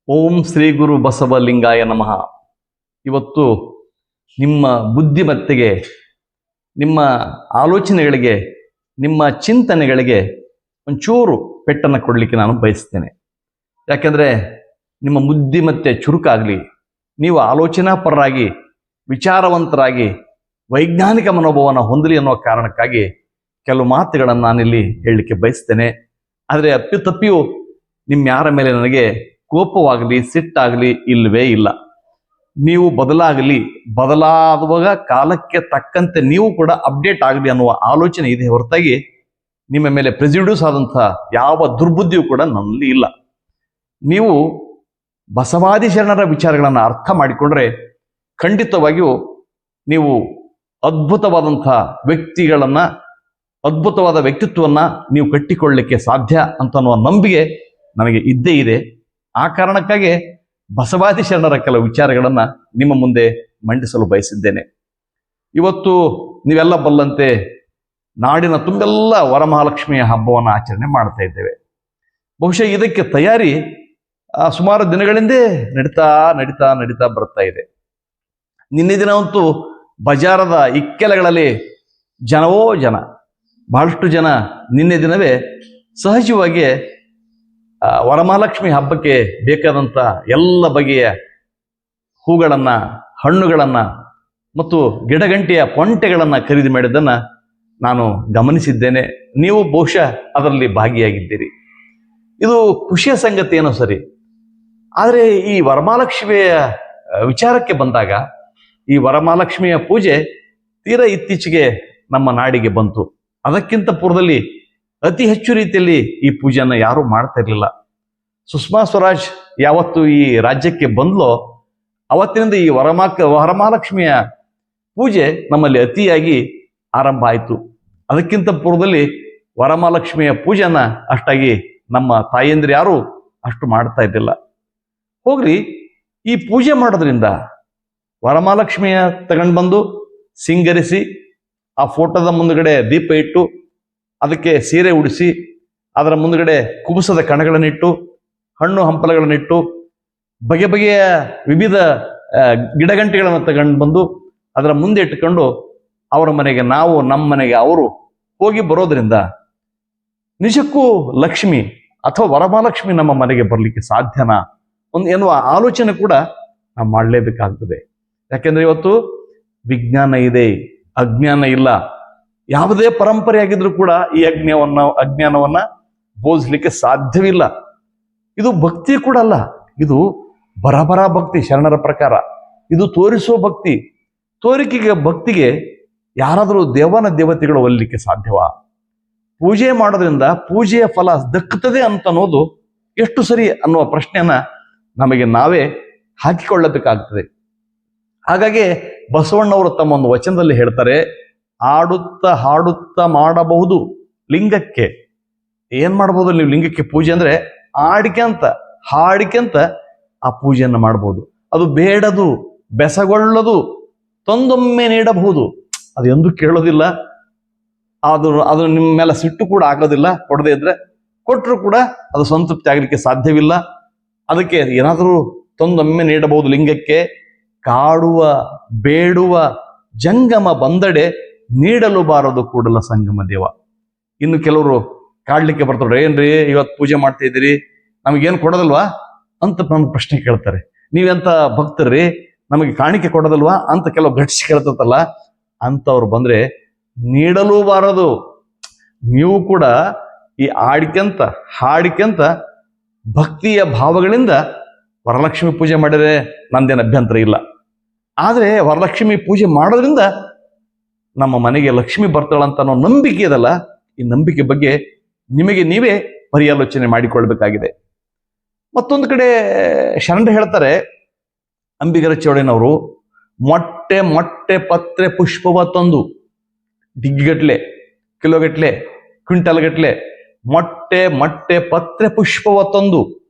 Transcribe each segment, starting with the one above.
ಓಂ ಶ್ರೀ ಗುರು ಬಸವಲಿಂಗಾಯ ನಮಃ. ಇವತ್ತು ನಿಮ್ಮ ಬುದ್ಧಿಮತ್ತೆಗೆ, ನಿಮ್ಮ ಆಲೋಚನೆಗಳಿಗೆ, ನಿಮ್ಮ ಚಿಂತನೆಗಳಿಗೆ ಒಂಚೂರು ಪೆಟ್ಟನ್ನು ಕೊಡಲಿಕ್ಕೆ ನಾನು ಬಯಸ್ತೇನೆ. ಯಾಕೆಂದರೆ ನಿಮ್ಮ ಬುದ್ಧಿಮತ್ತೆ ಚುರುಕಾಗಲಿ, ನೀವು ಆಲೋಚನಾಪರರಾಗಿ, ವಿಚಾರವಂತರಾಗಿ, ವೈಜ್ಞಾನಿಕ ಮನೋಭಾವನ ಹೊಂದಲಿ ಅನ್ನೋ ಕಾರಣಕ್ಕಾಗಿ ಕೆಲವು ಮಾತುಗಳನ್ನು ನಾನಿಲ್ಲಿ ಹೇಳಲಿಕ್ಕೆ ಬಯಸ್ತೇನೆ. ಆದರೆ ಅಪ್ಪಿತಪ್ಪಿಯೂ ನಿಮ್ಮ ಯಾರ ಮೇಲೆ ನನಗೆ ಕೋಪವಾಗಲಿ, ಸಿಟ್ಟಾಗಲಿ ಇಲ್ಲವೇ ಇಲ್ಲ. ನೀವು ಬದಲಾಗುವಾಗ ಕಾಲಕ್ಕೆ ತಕ್ಕಂತೆ ನೀವು ಕೂಡ ಅಪ್ಡೇಟ್ ಆಗಲಿ ಅನ್ನುವ ಆಲೋಚನೆ ಇದೆ ಹೊರತಾಗಿ ನಿಮ್ಮ ಮೇಲೆ ಪ್ರೆಸಿಡ್ಯೂಸ್ ಆದಂಥ ಯಾವ ದುರ್ಬುದ್ಧಿಯೂ ಕೂಡ ನನ್ನಲ್ಲಿ ಇಲ್ಲ. ನೀವು ಬಸವಾದಿ ಶರಣರ ವಿಚಾರಗಳನ್ನು ಅರ್ಥ ಮಾಡಿಕೊಂಡ್ರೆ ಖಂಡಿತವಾಗಿಯೂ ನೀವು ಅದ್ಭುತವಾದಂಥ ವ್ಯಕ್ತಿಗಳನ್ನು, ಅದ್ಭುತವಾದ ವ್ಯಕ್ತಿತ್ವವನ್ನು ನೀವು ಕಟ್ಟಿಕೊಳ್ಳಲಿಕ್ಕೆ ಸಾಧ್ಯ ಅಂತನ್ನುವ ನಂಬಿಕೆ ನನಗೆ ಇದ್ದೇ ಇದೆ. ಆ ಕಾರಣಕ್ಕಾಗಿ ಬಸವಾದಿ ಶರಣರ ಕೆಲವು ವಿಚಾರಗಳನ್ನು ನಿಮ್ಮ ಮುಂದೆ ಮಂಡಿಸಲು ಬಯಸಿದ್ದೇನೆ. ಇವತ್ತು ನೀವೆಲ್ಲ ಬಲ್ಲಂತೆ ನಾಡಿನ ತುಂಬೆಲ್ಲ ವರಮಹಾಲಕ್ಷ್ಮಿಯ ಹಬ್ಬವನ್ನು ಆಚರಣೆ ಮಾಡ್ತಾ ಇದ್ದೇವೆ. ಬಹುಶಃ ಇದಕ್ಕೆ ತಯಾರಿ ಸುಮಾರು ದಿನಗಳಿಂದೇ ನಡೀತಾ ಬರ್ತಾ ಇದೆ. ನಿನ್ನೆ ದಿನವಂತೂ ಬಜಾರದ ಇಕ್ಕೆಲೆಗಳಲ್ಲಿ ಜನವೋ ಜನ, ಬಹಳಷ್ಟು ಜನ ನಿನ್ನೆ ದಿನವೇ ಸಹಜವಾಗಿ ವರಮಹಾಲಕ್ಷ್ಮಿ ಹಬ್ಬಕ್ಕೆ ಬೇಕಾದಂಥ ಎಲ್ಲ ಬಗೆಯ ಹೂಗಳನ್ನು, ಹಣ್ಣುಗಳನ್ನು ಮತ್ತು ಗಿಡಗಂಟಿಯ ಪೊಂಟೆಗಳನ್ನು ಖರೀದಿ ಮಾಡಿದ್ದನ್ನು ನಾನು ಗಮನಿಸಿದ್ದೇನೆ. ನೀವು ಬಹುಶಃ ಅದರಲ್ಲಿ ಭಾಗಿಯಾಗಿದ್ದೀರಿ. ಇದು ಖುಷಿಯ ಸಂಗತಿ ಏನೋ ಸರಿ. ಆದರೆ ಈ ವರಮಹಾಲಕ್ಷ್ಮಿಯ ವಿಚಾರಕ್ಕೆ ಬಂದಾಗ, ಈ ವರಮಹಾಲಕ್ಷ್ಮಿಯ ಪೂಜೆ ತೀರಾ ಇತ್ತೀಚೆಗೆ ನಮ್ಮ ನಾಡಿಗೆ ಬಂತು. ಅದಕ್ಕಿಂತ ಪೂರ್ವದಲ್ಲಿ ಅತಿ ಹೆಚ್ಚು ರೀತಿಯಲ್ಲಿ ಈ ಪೂಜೆಯನ್ನು ಯಾರೂ ಮಾಡ್ತಾ ಇರಲಿಲ್ಲ. ಸುಷ್ಮಾ ಸ್ವರಾಜ್ ಯಾವತ್ತು ಈ ರಾಜ್ಯಕ್ಕೆ ಬಂದ್ಲೋ ಅವತ್ತಿನಿಂದ ಈ ವರಮಹಾಲಕ್ಷ್ಮಿಯ ಪೂಜೆ ನಮ್ಮಲ್ಲಿ ಅತಿಯಾಗಿ ಆರಂಭ ಆಯಿತು. ಅದಕ್ಕಿಂತ ಪೂರ್ವದಲ್ಲಿ ವರಮಹಾಲಕ್ಷ್ಮಿಯ ಪೂಜೆನ ಅಷ್ಟಾಗಿ ನಮ್ಮ ತಾಯಂದಿರು ಯಾರು ಅಷ್ಟು ಮಾಡ್ತಾ ಇದ್ದಿಲ್ಲ. ಹೋಗ್ರಿ, ಈ ಪೂಜೆ ಮಾಡೋದ್ರಿಂದ ವರಮಹಾಲಕ್ಷ್ಮಿಯ ತಗೊಂಡು ಬಂದು ಸಿಂಗರಿಸಿ, ಆ ಫೋಟೋದ ಮುಂದುಗಡೆ ದೀಪ ಇಟ್ಟು, ಅದಕ್ಕೆ ಸೀರೆ ಉಡಿಸಿ, ಅದರ ಮುಂದುಗಡೆ ಕುಬುಸದ ಕಣಗಳನ್ನಿಟ್ಟು, ಹಣ್ಣು ಹಂಪಲಗಳನ್ನಿಟ್ಟು, ಬಗೆ ಬಗೆಯ ವಿವಿಧ ಗಿಡಗಂಟಿಗಳನ್ನು ತಗೊಂಡು ಬಂದು ಅದರ ಮುಂದೆ ಇಟ್ಟುಕೊಂಡು ಅವರ ಮನೆಗೆ ನಾವು, ನಮ್ಮ ಮನೆಗೆ ಅವರು ಹೋಗಿ ಬರೋದ್ರಿಂದ ನಿಜಕ್ಕೂ ಲಕ್ಷ್ಮಿ ಅಥವಾ ವರಮಹಾಲಕ್ಷ್ಮಿ ನಮ್ಮ ಮನೆಗೆ ಬರಲಿಕ್ಕೆ ಸಾಧ್ಯನಾ ಎನ್ನುವ ಆಲೋಚನೆ ಕೂಡ ನಾವು ಮಾಡಲೇಬೇಕಾಗ್ತದೆ. ಯಾಕೆಂದ್ರೆ ಇವತ್ತು ವಿಜ್ಞಾನ ಇದೆ, ಅಜ್ಞಾನ ಇಲ್ಲ. ಯಾವುದೇ ಪರಂಪರೆ ಆಗಿದ್ರೂ ಕೂಡ ಈ ಅಜ್ಞಾನವನ್ನ ಬೋಧಿಸ್ಲಿಕ್ಕೆ ಸಾಧ್ಯವಿಲ್ಲ. ಇದು ಭಕ್ತಿ ಕೂಡ ಅಲ್ಲ, ಇದು ಬರಬರ ಭಕ್ತಿ. ಶರಣರ ಪ್ರಕಾರ ಇದು ತೋರಿಸುವ ಭಕ್ತಿ. ತೋರಿಕೆಗೆ ಭಕ್ತಿಗೆ ಯಾರಾದರೂ ದೇವತೆಗಳು ಒಲಿಲಿಕ್ಕೆ ಸಾಧ್ಯವಾ? ಪೂಜೆ ಮಾಡೋದ್ರಿಂದ ಪೂಜೆಯ ಫಲ ದಕ್ಕುತ್ತದೆ ಅಂತ ಅನ್ನೋದು ಎಷ್ಟು ಸರಿ ಅನ್ನುವ ಪ್ರಶ್ನೆಯನ್ನ ನಮಗೆ ನಾವೇ ಹಾಕಿಕೊಳ್ಳಬೇಕಾಗ್ತದೆ. ಹಾಗಾಗಿ ಬಸವಣ್ಣವರು ತಮ್ಮ ಒಂದು ವಚನದಲ್ಲಿ ಹೇಳ್ತಾರೆ, ಆಡುತ್ತಾ ಹಾಡುತ್ತಾ ಮಾಡಬಹುದು ಲಿಂಗಕ್ಕೆ. ಏನ್ ಮಾಡಬಹುದು ನೀವು ಲಿಂಗಕ್ಕೆ ಪೂಜೆ ಅಂದ್ರೆ? ಹಾಡಿಕೆಂತ ಆ ಪೂಜೆಯನ್ನು ಮಾಡಬಹುದು. ಅದು ಬೇಡದು, ಬೆಸಗೊಳ್ಳದು, ತಂದೊಮ್ಮೆ ನೀಡಬಹುದು. ಅದು ಎಂದೂ ಕೇಳೋದಿಲ್ಲ. ಅದು ನಿಮ್ಮ ಮೇಲೆ ಸಿಟ್ಟು ಕೂಡ ಆಗೋದಿಲ್ಲ. ಕೊಡದೇ ಇದ್ರೆ, ಕೊಟ್ಟರು ಕೂಡ ಅದು ಸಂತೃಪ್ತಿ ಆಗಲಿಕ್ಕೆ ಸಾಧ್ಯವಿಲ್ಲ. ಅದಕ್ಕೆ ಏನಾದರೂ ತಂದೊಮ್ಮೆ ನೀಡಬಹುದು ಲಿಂಗಕ್ಕೆ. ಕಾಡುವ ಬೇಡುವ ಜಂಗಮ ಬಂದಡೆ ನೀಡಲು ಬಾರದು ಕೂಡಲ ಸಂಗಮ ದೇವ. ಇನ್ನು ಕೆಲವರು ಕಾಡ್ಲಿಕ್ಕೆ ಬರ್ತಾರೆ, ಏನ್ರಿ ಇವತ್ತು ಪೂಜೆ ಮಾಡ್ತಾ ಇದ್ದೀರಿ, ನಮಗೇನು ಕೊಡೋದಲ್ವಾ ಅಂತ ನಮ್ಗೆ ಪ್ರಶ್ನೆ ಕೇಳ್ತಾರೆ. ನೀವೆಂತ ಭಕ್ತರ್ರಿ, ನಮಗೆ ಕಾಣಿಕೆ ಕೊಡೋದಲ್ವಾ ಅಂತ ಕೆಲವು ಘಟಿಸಿ ಕೇಳ್ತಲ್ಲ. ಅಂತವ್ರು ಬಂದ್ರೆ ನೀಡಲು ಬಾರದು. ನೀವು ಕೂಡ ಈ ಹಾಡಿಕೆಂತ ಭಕ್ತಿಯ ಭಾವಗಳಿಂದ ವರಲಕ್ಷ್ಮಿ ಪೂಜೆ ಮಾಡಿದ್ರೆ ನಂದೇನು ಅಭ್ಯಂತರ ಇಲ್ಲ. ಆದರೆ ವರಲಕ್ಷ್ಮಿ ಪೂಜೆ ಮಾಡೋದ್ರಿಂದ ನಮ್ಮ ಮನೆಗೆ ಲಕ್ಷ್ಮಿ ಬರ್ತಾಳಂತ ಅನ್ನೋ ನಂಬಿಕೆ ಇದಲ್ಲ, ಈ ನಂಬಿಕೆ ಬಗ್ಗೆ ನಿಮಗೆ ನೀವೇ ಪರ್ಯಾಲೋಚನೆ ಮಾಡಿಕೊಳ್ಬೇಕಾಗಿದೆ. ಮತ್ತೊಂದು ಕಡೆ ಶರಣರು ಹೇಳ್ತಾರೆ, ಅಂಬಿಗರ ಚೌಡಯ್ಯನವರು, ಮೊಟ್ಟೆ ಪತ್ರೆ ಪುಷ್ಪವ ತಂದು, ಡಿಗ್ಗಿಗಟ್ಲೆ, ಕಿಲೋಗಟ್ಲೆ, ಕ್ವಿಂಟಲ್ಗಟ್ಲೆ ಮೊಟ್ಟೆ ಪತ್ರೆ ಪುಷ್ಪವ ತಂದು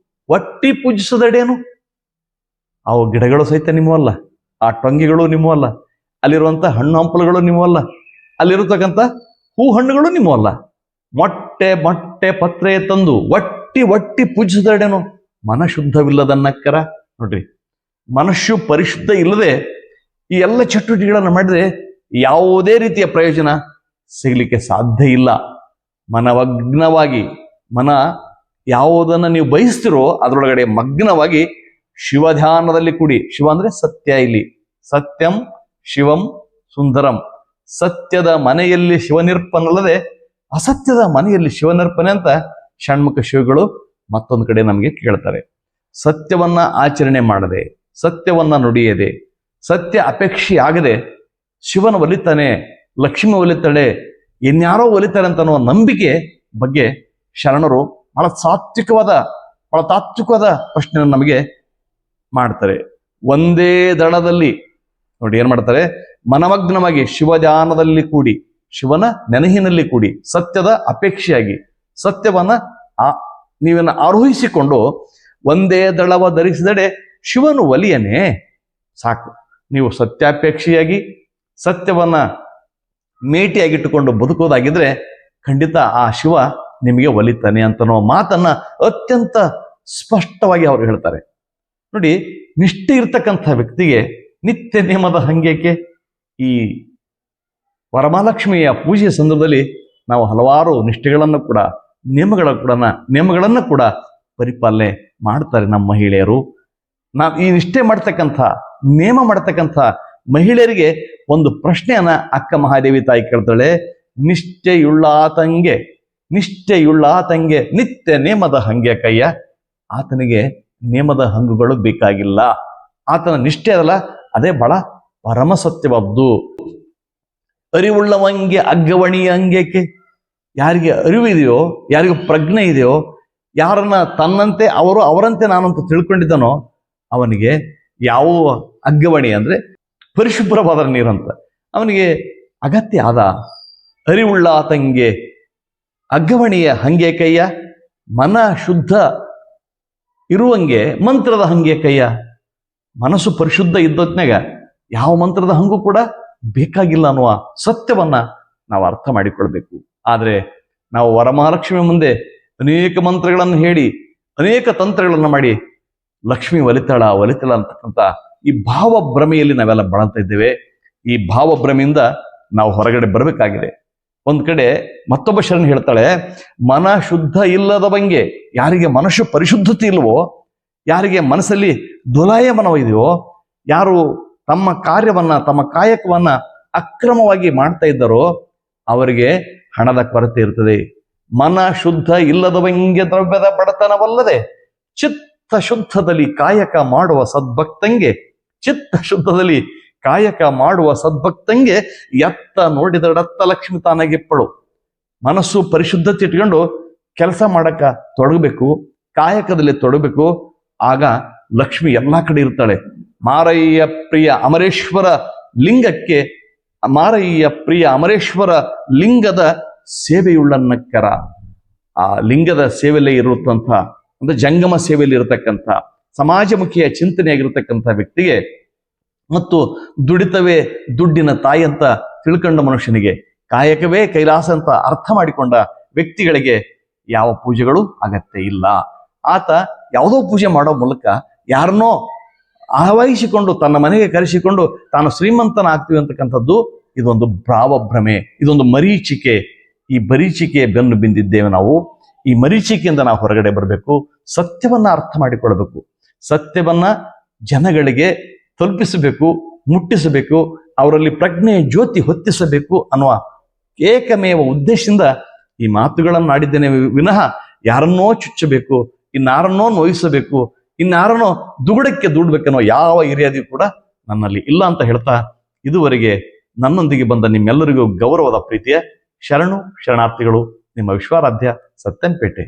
ಒಟ್ಟಿ ಪೂಜಿಸೋದಡೇನು? ಅವು ಗಿಡಗಳು ಸಹಿತ ನಿಮ್ಮವಲ್ಲ, ಆ ಟೊಂಗಿಗಳು ನಿಮ್ಮವಲ್ಲ, ಅಲ್ಲಿರುವಂಥ ಹಣ್ಣು ಹಂಪಲುಗಳು ನಿಮ್ಮವಲ್ಲ, ಅಲ್ಲಿರತಕ್ಕಂಥ ಹೂ ಹಣ್ಣುಗಳು ನಿಮ್ಮವಲ್ಲ. ಮೊಟ್ಟೆ ಪತ್ರೆ ತಂದು ಒಟ್ಟಿ ಪೂಜಿಸೋದಡೇನು? ಮನಶುದ್ಧವಿಲ್ಲದನ್ನಕ್ಕರ. ನೋಡ್ರಿ, ಮನಸ್ಸು ಪರಿಶುದ್ಧ ಇಲ್ಲದೆ ಈ ಎಲ್ಲ ಚಟುವಟಿಕೆಗಳನ್ನು ಮಾಡಿದ್ರೆ ಯಾವುದೇ ರೀತಿಯ ಪ್ರಯೋಜನ ಸಿಗಲಿಕ್ಕೆ ಸಾಧ್ಯ ಇಲ್ಲ. ಮನಮಗ್ನವಾಗಿ, ಮನ ಯಾವುದನ್ನು ನೀವು ಬಯಸ್ತಿರೋ ಅದರೊಳಗಡೆ ಮಗ್ನವಾಗಿ ಶಿವಧ್ಯಾನದಲ್ಲಿ ಕೂಡಿ. ಶಿವ ಅಂದ್ರೆ ಸತ್ಯ. ಇಲ್ಲಿ ಸತ್ಯಂ ಶಿವಂ ಸುಂದರಂ. ಸತ್ಯದ ಮನೆಯಲ್ಲಿ ಶಿವನಿರ್ಪನಲ್ಲದೆ ಅಸತ್ಯದ ಮನೆಯಲ್ಲಿ ಶಿವನಿರ್ಪನೆ ಅಂತ ಷಣ್ಮುಖ ಶಿವಗಳು ಮತ್ತೊಂದು ಕಡೆ ನಮಗೆ ಕೇಳ್ತಾರೆ. ಸತ್ಯವನ್ನ ಆಚರಣೆ ಮಾಡದೆ, ಸತ್ಯವನ್ನ ನುಡಿಯದೆ, ಸತ್ಯ ಅಪೇಕ್ಷೆ ಆಗದೆ ಶಿವನ ಒಲಿತಾನೆ, ಲಕ್ಷ್ಮಿ ಒಲಿತಾಳೆ, ಇನ್ಯಾರೋ ಒಲಿತಾರೆ ಅಂತ ಅನ್ನುವ ನಂಬಿಕೆ ಬಗ್ಗೆ ಶರಣರು ಬಹಳ ತಾತ್ವಿಕವಾದ ಪ್ರಶ್ನೆಯನ್ನು ನಮಗೆ ಮಾಡ್ತಾರೆ. ಒಂದೇ ದಳದಲ್ಲಿ ನೋಡಿ ಏನ್ ಮಾಡ್ತಾರೆ, ಮನಮಗ್ನವಾಗಿ ಶಿವಧ್ಯಾನದಲ್ಲಿ ಕೂಡಿ, ಶಿವನ ನೆನಹಿನಲ್ಲಿ ಕೂಡಿ, ಸತ್ಯದ ಅಪೇಕ್ಷೆಯಾಗಿ ಸತ್ಯವನ್ನ ನೀವನ್ನ ಆರೋಹಿಸಿಕೊಂಡು ಒಂದೇ ದಳವ ಧರಿಸಿದಡೆ ಶಿವನು ಒಲಿಯನೇ. ಸಾಕು. ನೀವು ಸತ್ಯಾಪೇಕ್ಷೆಯಾಗಿ ಸತ್ಯವನ್ನ ಮೇಟಿಯಾಗಿಟ್ಟುಕೊಂಡು ಬದುಕೋದಾಗಿದ್ರೆ ಖಂಡಿತ ಆ ಶಿವ ನಿಮಗೆ ಒಲಿತಾನೆ ಅಂತನೋ ಮಾತನ್ನ ಅತ್ಯಂತ ಸ್ಪಷ್ಟವಾಗಿ ಅವರು ಹೇಳ್ತಾರೆ. ನೋಡಿ, ನಿಷ್ಠೆ ಇರ್ತಕ್ಕಂಥ ವ್ಯಕ್ತಿಗೆ ನಿತ್ಯ ನೇಮದ ಹಂಗೇಕೆ? ಈ ವರಮಹಾಲಕ್ಷ್ಮಿಯ ಪೂಜೆಯ ಸಂದರ್ಭದಲ್ಲಿ ನಾವು ಹಲವಾರು ನಿಷ್ಠೆಗಳನ್ನು ಕೂಡ ನಿಯಮಗಳನ್ನು ಕೂಡ ಪರಿಪಾಲನೆ ಮಾಡ್ತಾರೆ ನಮ್ಮ ಮಹಿಳೆಯರು. ನಾವು ಈ ನಿಷ್ಠೆ ಮಾಡ್ತಕ್ಕಂಥ ನೇಮ ಮಾಡ್ತಕ್ಕಂಥ ಮಹಿಳೆಯರಿಗೆ ಒಂದು ಪ್ರಶ್ನೆಯನ್ನ ಅಕ್ಕ ಮಹಾದೇವಿ ತಾಯಿ ಕೇಳ್ತಾಳೆ. ನಿಷ್ಠೆಯುಳ್ಳಾತಂಗೆ ನಿತ್ಯ ನೇಮದ ಹಂಗೆ ಕಯ್ಯ. ಆತನಿಗೆ ನೇಮದ ಹಂಗುಗಳು ಬೇಕಾಗಿಲ್ಲ. ಆತನ ನಿಷ್ಠೆ ಅದಲ್ಲ, ಅದೇ ಬಹಳ ಪರಮ ಸತ್ಯವಾದ್ದು. ಅರಿವುಳ್ಳವಂಗೆ ಅಗ್ಗವಣಿಯ ಅಂಗೇಕೆ. ಯಾರಿಗೆ ಅರಿವು ಇದೆಯೋ, ಯಾರಿಗೂ ಪ್ರಜ್ಞೆ ಇದೆಯೋ, ಯಾರನ್ನ ತನ್ನಂತೆ ಅವರಂತೆ ನಾನು ಅಂತ ತಿಳ್ಕೊಂಡಿದ್ದಾನೋ ಅವನಿಗೆ ಯಾವ ಅಗ್ಗವಣಿ ಅಂದ್ರೆ ಪರಿಶುಭ್ರವಾದ ನೀರಂತ ಅವನಿಗೆ ಅಗತ್ಯ ಆದ. ಅರಿವುಳ್ಳ ಆತಂಗೆ ಅಗ್ಗವಣಿಯ ಹಂಗೆ ಕಯ್ಯ. ಮನ ಶುದ್ಧ ಇರುವಂಗೆ ಮಂತ್ರದ ಹಂಗೆ ಕಯ್ಯ. ಮನಸ್ಸು ಪರಿಶುದ್ಧ ಇದ್ದತ್ನಾಗ ಯಾವ ಮಂತ್ರದ ಹಂಗೂ ಕೂಡ ಬೇಕಾಗಿಲ್ಲ ಅನ್ನುವ ಸತ್ಯವನ್ನ ನಾವು ಅರ್ಥ ಮಾಡಿಕೊಳ್ಬೇಕು. ಆದ್ರೆ ನಾವು ವರಮಹಾಲಕ್ಷ್ಮಿ ಮುಂದೆ ಅನೇಕ ಮಂತ್ರಗಳನ್ನು ಹೇಳಿ, ಅನೇಕ ತಂತ್ರಗಳನ್ನು ಮಾಡಿ ಲಕ್ಷ್ಮಿ ಒಲಿತಾಳ ಅಂತಕ್ಕಂಥ ಈ ಭಾವಭ್ರಮೆಯಲ್ಲಿ ನಾವೆಲ್ಲ ಬಳಲ್ತಾ ಇದ್ದೇವೆ. ಈ ಭಾವಭ್ರಮೆಯಿಂದ ನಾವು ಹೊರಗಡೆ ಬರಬೇಕಾಗಿದೆ. ಒಂದ್ ಕಡೆ ಮತ್ತೊಬ್ಬ ಶರಣ ಹೇಳ್ತಾಳೆ, ಮನ ಶುದ್ಧ ಇಲ್ಲದವಂಗೆ, ಯಾರಿಗೆ ಮನಸ್ಸು ಪರಿಶುದ್ಧತೆ ಇಲ್ವೋ, ಯಾರಿಗೆ ಮನಸ್ಸಲ್ಲಿ ದುಲಾಯಮನವ ಇದೆಯೋ, ಯಾರು ತಮ್ಮ ಕಾರ್ಯವನ್ನ ತಮ್ಮ ಕಾಯಕವನ್ನ ಅಕ್ರಮವಾಗಿ ಮಾಡ್ತಾ ಇದ್ದಾರೋ ಅವರಿಗೆ ಹಣದ ಕೊರತೆ ಇರ್ತದೆ. ಮನ ಶುದ್ಧ ಇಲ್ಲದವಂಗೆ ದ್ರವ್ಯದ ಬಡತನವಲ್ಲದೆ ಚಿತ್ತ ಶುದ್ಧದಲ್ಲಿ ಕಾಯಕ ಮಾಡುವ ಸದ್ಭಕ್ತಂಗೆ ಎತ್ತ ನೋಡಿದಡತ್ತ ಲಕ್ಷ್ಮಿ ತಾನಾಗಿಪ್ಪಳು. ಮನಸ್ಸು ಪರಿಶುದ್ಧತೆ ಇಟ್ಕೊಂಡು ಕೆಲಸ ಮಾಡಕ ತೊಡಗಬೇಕು, ಕಾಯಕದಲ್ಲಿ ತೊಡಗಬೇಕು. ಆಗ ಲಕ್ಷ್ಮಿ ಎಲ್ಲಾ ಕಡೆ ಇರ್ತಾಳೆ. ಮಾರಯ್ಯ ಪ್ರಿಯ ಅಮರೇಶ್ವರ ಲಿಂಗದ ಸೇವೆಯುಳ್ಳನ್ನಕ್ಕರ. ಆ ಲಿಂಗದ ಸೇವೆಯಲ್ಲೇ ಇರುತ್ತಂಥ, ಅಂದ್ರೆ ಜಂಗಮ ಸೇವೆಯಲ್ಲಿ ಇರತಕ್ಕಂಥ ಸಮಾಜಮುಖಿಯ ಚಿಂತನೆಯಾಗಿರ್ತಕ್ಕಂಥ ವ್ಯಕ್ತಿಗೆ ಮತ್ತು ದುಡಿತವೇ ದುಡ್ಡಿನ ತಾಯಿ ಅಂತ ತಿಳ್ಕೊಂಡ ಮನುಷ್ಯನಿಗೆ, ಕಾಯಕವೇ ಕೈಲಾಸ ಅಂತ ಅರ್ಥ ಮಾಡಿಕೊಂಡ ವ್ಯಕ್ತಿಗಳಿಗೆ ಯಾವ ಪೂಜೆಗಳು ಅಗತ್ಯ ಇಲ್ಲ. ಆತ ಯಾವುದೋ ಪೂಜೆ ಮಾಡೋ ಮೂಲಕ ಯಾರನ್ನೋ ಆವಹಿಸಿಕೊಂಡು ತನ್ನ ಮನೆಗೆ ಕರೆಸಿಕೊಂಡು ತಾನು ಶ್ರೀಮಂತನಾಗ್ತೀವಿ ಅಂತಕ್ಕಂಥದ್ದು ಇದೊಂದು ಭಾವಭ್ರಮೆ, ಇದೊಂದು ಮರೀಚಿಕೆ. ಈ ಮರೀಚಿಕೆ ಬೆನ್ನು ಬಿಂದಿದ್ದೇವೆ ನಾವು. ಈ ಮರೀಚಿಕೆಯಿಂದ ನಾವು ಹೊರಗಡೆ ಬರಬೇಕು, ಸತ್ಯವನ್ನ ಅರ್ಥ ಮಾಡಿಕೊಳ್ಬೇಕು, ಸತ್ಯವನ್ನ ಜನಗಳಿಗೆ ತಲುಪಿಸಬೇಕು, ಮುಟ್ಟಿಸಬೇಕು, ಅವರಲ್ಲಿ ಪ್ರಜ್ಞೆಯ ಜ್ಯೋತಿ ಹೊತ್ತಿಸಬೇಕು ಅನ್ನುವ ಏಕಮೇವ ಉದ್ದೇಶದಿಂದ ಈ ಮಾತುಗಳನ್ನು ಆಡಿದ್ದೇನೆ ವಿನಃ ಯಾರನ್ನೋ ಚುಚ್ಚಬೇಕು, ಇನ್ನಾರನ್ನೋ ನೋಯಿಸಬೇಕು, ಇನ್ನಾರನ್ನೋ ದುಗುಡಕ್ಕೆ ದೂಡ್ಬೇಕನ್ನೋ ಯಾವ ಹಿರಿಯದಿಯೂ ಕೂಡ ನನ್ನಲ್ಲಿ ಇಲ್ಲ ಅಂತ ಹೇಳ್ತಾ, ಇದುವರೆಗೆ ನನ್ನೊಂದಿಗೆ ಬಂದ ನಿಮ್ಮೆಲ್ಲರಿಗೂ ಗೌರವದ ಪ್ರೀತಿಯ ಶರಣಾರ್ಥಿಗಳು. ನಿಮ್ಮ ವಿಶ್ವಾರಾಧ್ಯ ಸತ್ಯಂಪೇಟೆ.